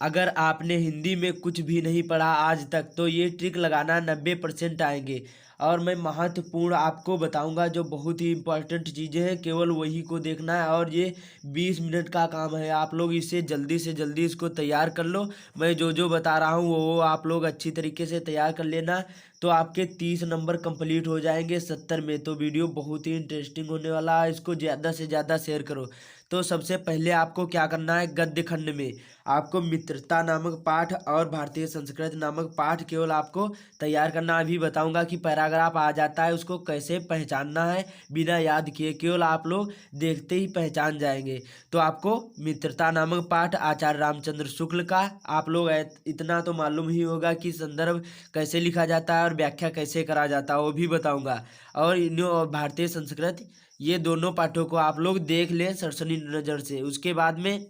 अगर आपने हिंदी में कुछ भी नहीं पढ़ा आज तक तो ये ट्रिक लगाना 90% आएंगे। और मैं महत्वपूर्ण आपको बताऊंगा जो बहुत ही इंपॉर्टेंट चीज़ें हैं, केवल वही को देखना है। और ये 20 मिनट का काम है, आप लोग इसे जल्दी से जल्दी इसको तैयार कर लो। मैं जो जो बता रहा हूँ वो आप लोग अच्छी तरीके से तैयार कर लेना, तो आपके 30 नंबर कंप्लीट हो जाएंगे 70 में। तो वीडियो बहुत ही इंटरेस्टिंग होने वाला है, इसको ज़्यादा से ज़्यादा शेयर करो। तो सबसे पहले आपको क्या करना है, गद्य खंड में आपको मित्रता नामक पाठ और भारतीय संस्कृत नामक पाठ केवल आपको तैयार करना। अभी बताऊंगा कि पैराग्राफ आ जाता है उसको कैसे पहचानना है बिना याद किए, केवल आप लोग देखते ही पहचान जाएंगे। तो आपको मित्रता नामक पाठ आचार्य रामचंद्र शुक्ल का, आप लोग इतना तो मालूम ही होगा कि संदर्भ कैसे लिखा जाता है और व्याख्या कैसे करा जाता है, वो भी बताऊंगा। और और भारतीय संस्कृत, ये दोनों पाठों को आप लोग देख लें सरसनी नज़र से। उसके बाद में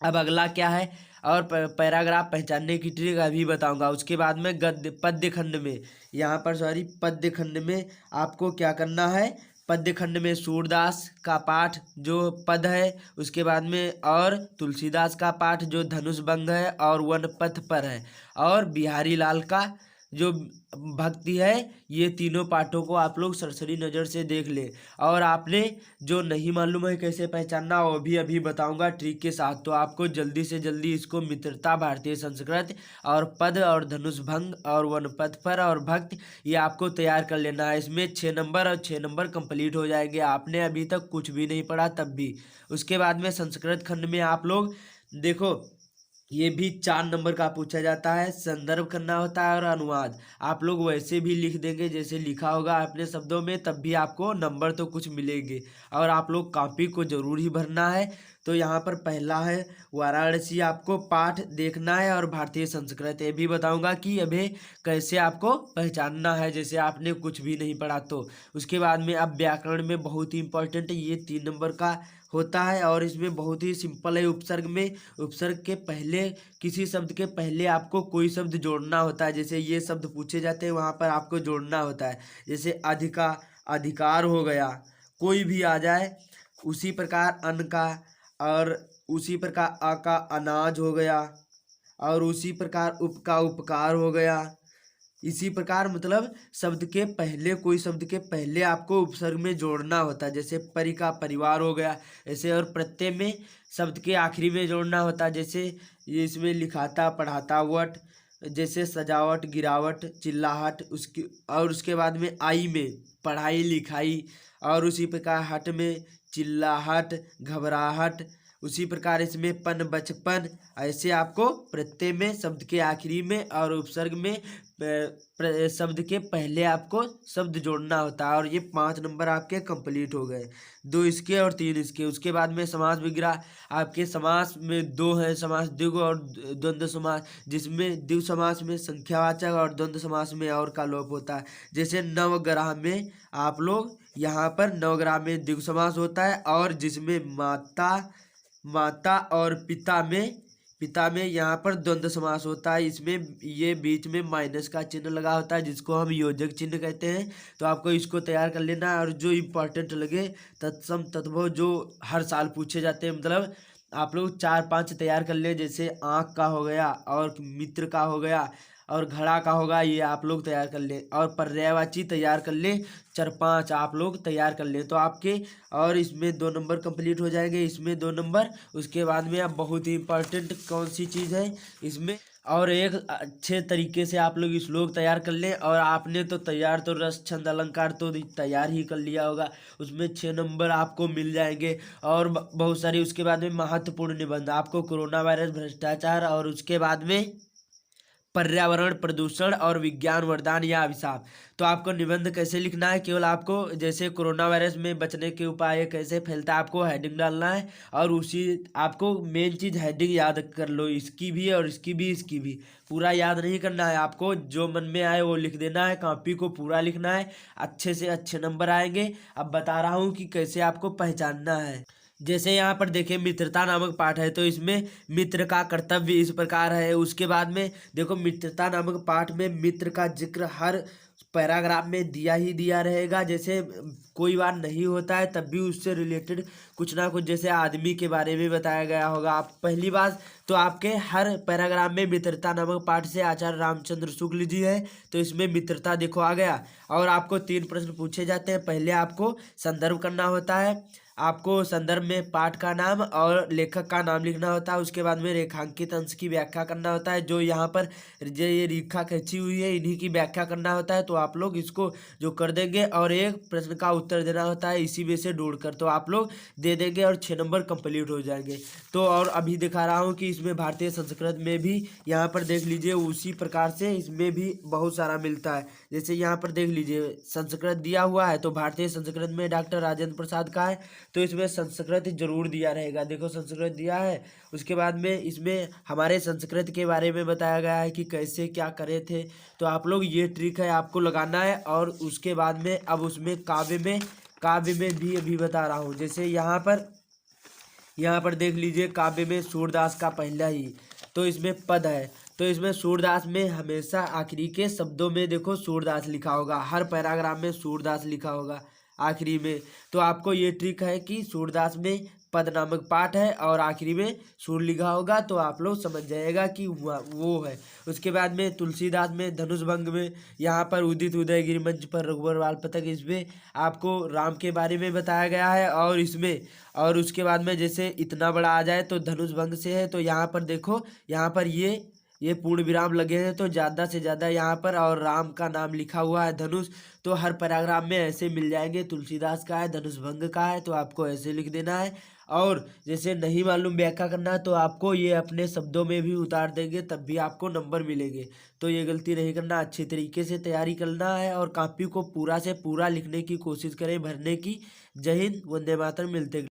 अब अगला क्या है, और पैराग्राफ पहचानने की ट्रिक अभी बताऊंगा। उसके बाद में गद्य पद्य खंड में, यहाँ पर सॉरी पद्य खंड में आपको क्या करना है, पद्य खंड में सूरदास का पाठ जो पद है, उसके बाद में और तुलसीदास का पाठ जो धनुष भंग है और वनपथ पर है, और बिहारी लाल का जो भक्ति है। ये तीनों पाठों को आप लोग सरसरी नज़र से देख ले। और आपने जो नहीं मालूम है कैसे पहचानना, वो भी अभी बताऊंगा ट्रिक के साथ। तो आपको जल्दी से जल्दी इसको मित्रता, भारतीय संस्कृत और पद और धनुष भंग और वनपथ पर और भक्त, ये आपको तैयार कर लेना है। इसमें 6 नंबर और 6 नंबर कंप्लीट हो जाएंगे, आपने अभी तक कुछ भी नहीं पढ़ा तब भी। उसके बाद में संस्कृत खंड में आप लोग देखो, ये भी 4 नंबर का पूछा जाता है। संदर्भ करना होता है और अनुवाद आप लोग वैसे भी लिख देंगे जैसे लिखा होगा अपने शब्दों में, तब भी आपको नंबर तो कुछ मिलेंगे। और आप लोग कॉपी को जरूर ही भरना है। तो यहाँ पर पहला है वाराणसी, आपको पाठ देखना है और भारतीय संस्कृत, ये भी बताऊंगा कि अभी कैसे आपको पहचानना है जैसे आपने कुछ भी नहीं पढ़ा तो। उसके बाद में अब व्याकरण में बहुत ही इंपॉर्टेंट, ये 3 नंबर का होता है और इसमें बहुत ही सिंपल है। उपसर्ग में, उपसर्ग के पहले, किसी शब्द के पहले आपको कोई शब्द जोड़ना होता है। जैसे ये शब्द पूछे जाते हैं वहाँ पर आपको जोड़ना होता है। जैसे अधिका, अधिकार हो गया, कोई भी आ जाए। उसी प्रकार अन्न का, और उसी प्रकार आ का अनाज हो गया, और उसी प्रकार उप का उपकार हो गया। इसी प्रकार मतलब शब्द के पहले, कोई शब्द के पहले आपको उपसर्ग में जोड़ना होता है। जैसे परि का परिवार हो गया ऐसे। और प्रत्यय में शब्द के आखिरी में जोड़ना होता है। जैसे ये इसमें लिखाता, पढ़ाता, वट, जैसे सजावट, गिरावट, चिल्लाहट। उसकी और उसके बाद में आई में पढ़ाई लिखाई, और उसी प्रकार हट में चिल्लाहट, घबराहट। उसी प्रकार इसमें पन, बचपन। ऐसे आपको प्रत्यय में, शब्द के आखिरी में और उपसर्ग में शब्द के पहले आपको शब्द जोड़ना होता है। और ये 5 नंबर आपके कंप्लीट हो गए, 2 इसके और 3 इसके। उसके बाद में समास विग्रह, आपके समास में 2 है, समास द्विगु और द्वंद्व समास, जिसमें द्विगु समास में संख्यावाचक और द्वंद्व समास में और का लोप होता है। जैसे नवग्रह में आप लोग यहाँ पर नवग्रह में द्विगु समास होता है, और जिसमें माता, माता और पिता में, पिता में यहाँ पर द्वंद्व समास होता है। इसमें ये बीच में माइनस का चिन्ह लगा होता है जिसको हम योजक चिन्ह कहते हैं। तो आपको इसको तैयार कर लेना है। और जो इम्पोर्टेंट लगे तत्सम तद्भव, जो हर साल पूछे जाते हैं, मतलब आप लोग 4-5 तैयार कर ले। जैसे आँख का हो गया, और मित्र का हो गया, और घड़ा का होगा, ये आप लोग तैयार कर ले। और पर्यायवाची तैयार कर ले, 4-5 आप लोग तैयार कर ले तो आपके, और इसमें 2 नंबर कंप्लीट हो जाएंगे, इसमें 2 नंबर। उसके बाद में अब बहुत ही इंपॉर्टेंट कौन सी चीज़ है इसमें, और एक अच्छे तरीके से आप लोग श्लोक तैयार कर लें। और आपने तो तैयार, तो रस छंद अलंकार तो तैयार ही कर लिया होगा, उसमें 6 नंबर आपको मिल जाएंगे। और बहुत सारी उसके बाद में महत्वपूर्ण निबंध, आपको कोरोना वायरस, भ्रष्टाचार, और उसके बाद में पर्यावरण प्रदूषण और विज्ञान वरदान या अभिशाप। तो आपको निबंध कैसे लिखना है, केवल आपको जैसे कोरोना वायरस में बचने के उपाय कैसे फैलता है, आपको हेडिंग डालना है। और उसी आपको मेन चीज़ हेडिंग याद कर लो, इसकी भी और इसकी भी, इसकी भी। पूरा याद नहीं करना है, आपको जो मन में आए वो लिख देना है, कॉपी को पूरा लिखना है। अच्छे से अच्छे नंबर आएंगे। अब बता रहा हूँ कि कैसे आपको पहचानना है। जैसे यहाँ पर देखिए मित्रता नामक पाठ है, तो इसमें मित्र का कर्तव्य इस प्रकार है। उसके बाद में देखो, मित्रता नामक पाठ में मित्र का जिक्र हर पैराग्राफ में दिया ही दिया रहेगा। जैसे कोई बात नहीं होता है तब भी उससे रिलेटेड कुछ ना कुछ जैसे आदमी के बारे में बताया गया होगा। आप पहली बात तो आपके हर पैराग्राफ में मित्रता नामक पाठ से आचार्य रामचंद्र शुक्ल जी है, तो इसमें मित्रता देखो आ गया। और आपको 3 प्रश्न पूछे जाते हैं। पहले आपको संदर्भ करना होता है, आपको संदर्भ में पाठ का नाम और लेखक का नाम लिखना होता है। उसके बाद में रेखांकित अंश की व्याख्या करना होता है। जो यहाँ पर जो ये रेखा खींची हुई है इन्हीं की व्याख्या करना होता है। तो आप लोग इसको जो कर देंगे और एक प्रश्न का उत्तर देना होता है इसी में से ढूंढकर, तो आप लोग दे देंगे और 6 नंबर कंप्लीट हो जाएंगे। तो और अभी दिखा रहा हूँ कि इसमें भारतीय संस्कृत में भी यहाँ पर देख लीजिए उसी प्रकार से इसमें भी बहुत सारा मिलता है। जैसे यहाँ पर देख लीजिए संस्कृत दिया हुआ है, तो भारतीय संस्कृत में डॉक्टर राजेंद्र प्रसाद का है, तो इसमें संस्कृत जरूर दिया रहेगा। देखो संस्कृत दिया है। उसके बाद में इसमें हमारे संस्कृत के बारे में बताया गया है कि कैसे क्या करे थे। तो आप लोग ये ट्रिक है आपको लगाना है। और उसके बाद में अब उसमें काव्य में भी अभी बता रहा हूँ। जैसे यहाँ पर देख लीजिए काव्य में सूरदास का पहला ही तो इसमें पद है, तो इसमें सूरदास में हमेशा आखिरी के शब्दों में देखो सूरदास लिखा होगा। हर पैराग्राफ में सूरदास लिखा होगा आखिरी में। तो आपको ये ट्रिक है कि सूरदास में पद नामक पाठ है और आखिरी में सूर लिखा होगा, तो आप लोग समझ जाएगा कि वो है। उसके बाद में तुलसीदास में धनुष भंग में यहाँ पर उदित उदयगिरि मंच पर रघुवर वाल्पतक, इसमें आपको राम के बारे में बताया गया है। और इसमें और उसके बाद में जैसे इतना बड़ा आ जाए तो धनुष भंग से है, तो यहाँ पर देखो यहाँ पर ये पूर्ण विराम लगे हैं, तो ज़्यादा से ज़्यादा यहाँ पर और राम का नाम लिखा हुआ है धनुष, तो हर पैराग्राफ में ऐसे मिल जाएंगे। तुलसीदास का है, धनुष भंग का है, तो आपको ऐसे लिख देना है। और जैसे नहीं मालूम व्याख्या करना तो आपको ये अपने शब्दों में भी उतार देंगे, तब भी आपको नंबर मिलेंगे। तो ये गलती नहीं करना, अच्छी तरीके से तैयारी करना है और कॉपी को पूरा से पूरा लिखने की कोशिश करें, भरने की। जय हिंद, वंदे मातरम। मिलते